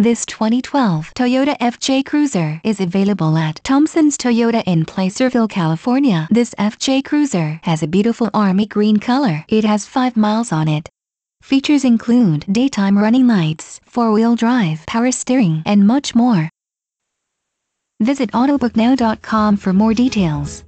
This 2012 Toyota FJ Cruiser is available at Thompsons Toyota in Placerville, California. This FJ Cruiser has a beautiful army green color. It has 5 miles on it. Features include daytime running lights, 4-wheel drive, power steering, and much more. Visit autobooknow.com for more details.